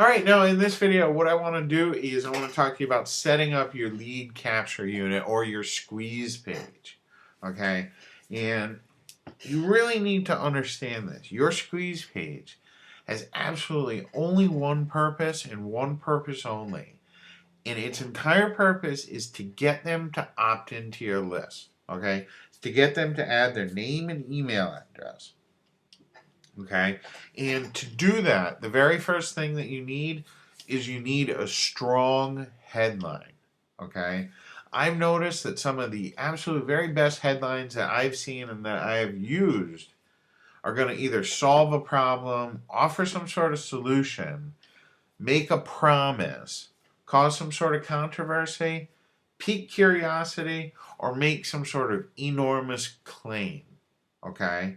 All right, now in this video, what I want to do is I want to talk to you about setting up your lead capture unit or your squeeze page. Okay, and you really need to understand this. Your squeeze page has absolutely only one purpose and one purpose only. And its entire purpose is to get them to opt into your list. Okay, it's to get them to add their name and email address. Okay, and to do that, the very first thing that you need is you need a strong headline. Okay, I've noticed that some of the absolute very best headlines that I've seen and that I have used are going to either solve a problem, offer some sort of solution, make a promise, cause some sort of controversy, pique curiosity, or make some sort of enormous claim. Okay?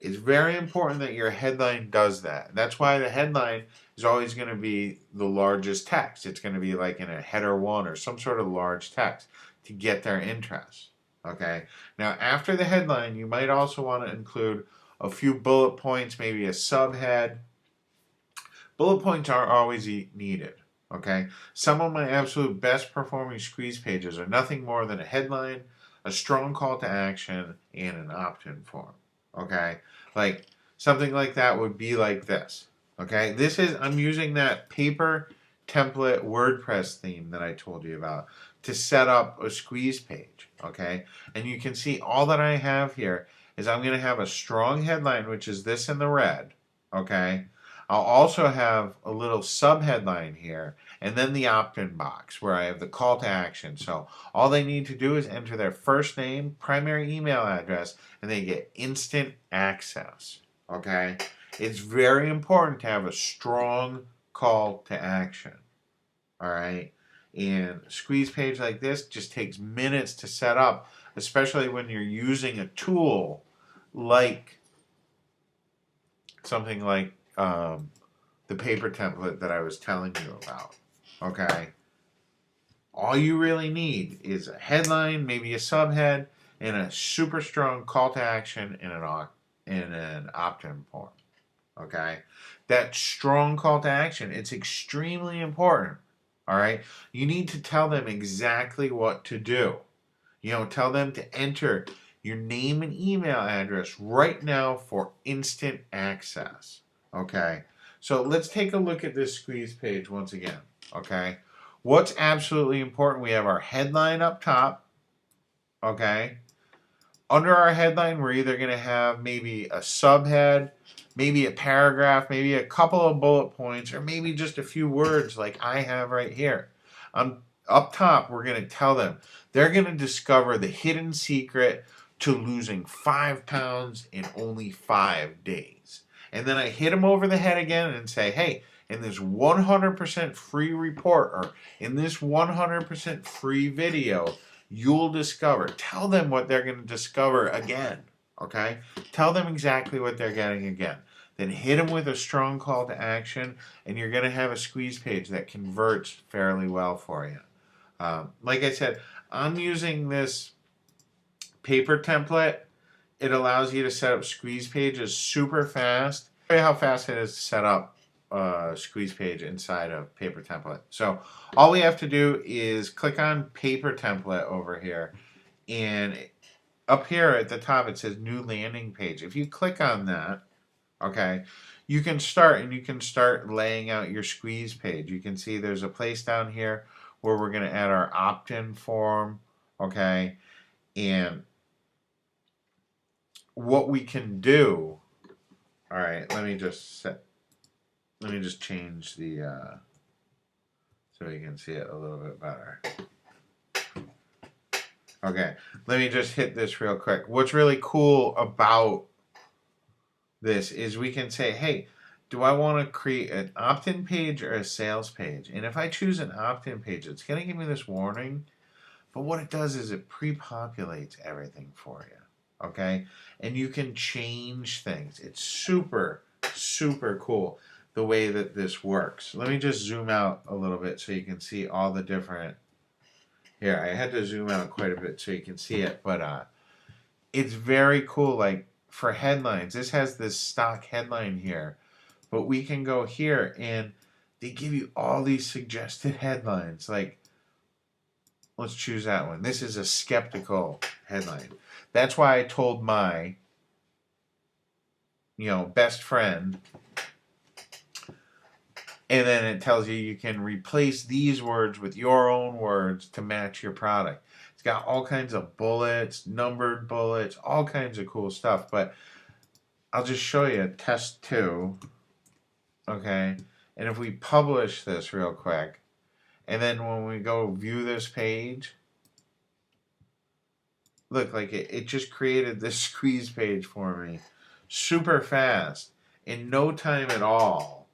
It's very important that your headline does that. That's why the headline is always going to be the largest text. It's going to be like in a header one or some sort of large text to get their interest. Okay? Now, after the headline, you might also want to include a few bullet points, maybe a subhead. Bullet points are always needed. Okay? Some of my absolute best performing squeeze pages are nothing more than a headline, a strong call to action, and an opt-in form. Okay, like something like that would be like this. Okay, I'm using that paper template WordPress theme that I told you about to set up a squeeze page. Okay, and you can see all that I have here is I'm going to have a strong headline, which is this in the red. Okay, I'll also have a little subheadline here, and then the opt-in box where I have the call to action. So all they need to do is enter their first name, primary email address, and they get instant access. Okay? It's very important to have a strong call to action. All right? And a squeeze page like this just takes minutes to set up, especially when you're using a tool like something like the paper template that I was telling you about. Okay? All you really need is a headline, maybe a subhead, and a super strong call to action in an opt-in form. Okay? That strong call to action, it's extremely important. All right? You need to tell them exactly what to do. Tell them to enter your name and email address right now for instant access. Okay? So let's take a look at this squeeze page once again. Okay? What's absolutely important, we have our headline up top. Okay? Under our headline, we're either going to have maybe a subhead, maybe a paragraph, maybe a couple of bullet points, or maybe just a few words like I have right here. Up top, we're going to tell them they're going to discover the hidden secret to losing 5 pounds in only 5 days. And then I hit them over the head again and say, hey, in this 100% free report or in this 100% free video, you'll discover. Tell them what they're going to discover again. Okay? Tell them exactly what they're getting again. Then hit them with a strong call to action, and you're going to have a squeeze page that converts fairly well for you. Like I said, I'm using this paper template. It allows you to set up squeeze pages super fast. I'll show you how fast it is to set up a squeeze page inside of paper template. So all we have to do is click on paper template over here, and up here at the top it says new landing page. If you click on that, okay, you can start laying out your squeeze page. You can see there's a place down here where we're going to add our opt-in form, okay, and what we can do. All right, let me just change the so you can see it a little bit better. Okay, let me just hit this real quick. What's really cool about this is we can say, hey, do I want to create an opt-in page or a sales page? And if I choose an opt-in page, it's going to give me this warning. But what it does is it pre-populates everything for you. Okay? And you can change things. It's super, super cool the way that this works. Let me just zoom out a little bit so you can see all the different. Here, I had to zoom out quite a bit so you can see it. But it's very cool. Like, for headlines, this has this stock headline here. But we can go here and they give you all these suggested headlines. Like, let's choose that one. This is a skeptical headline. That's why I told my, best friend. And then it tells you you can replace these words with your own words to match your product. It's got all kinds of bullets, numbered bullets, all kinds of cool stuff. But I'll just show you test 2. Okay. And if we publish this real quick, and then when we go view this page, look, like it just created this squeeze page for me super fast in no time at all.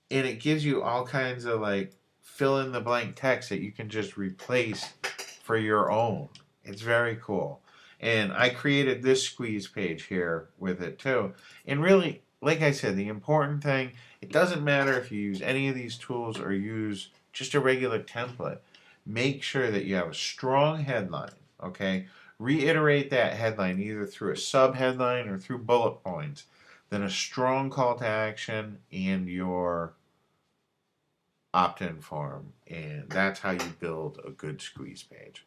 And it gives you all kinds of like fill in the blank text that you can just replace for your own. It's very cool. And I created this squeeze page here with it too. And really, like I said, the important thing, it doesn't matter if you use any of these tools or use just a regular template. Make sure that you have a strong headline, okay? Reiterate that headline either through a sub-headline or through bullet points. Then a strong call to action and your opt-in form. And that's how you build a good squeeze page.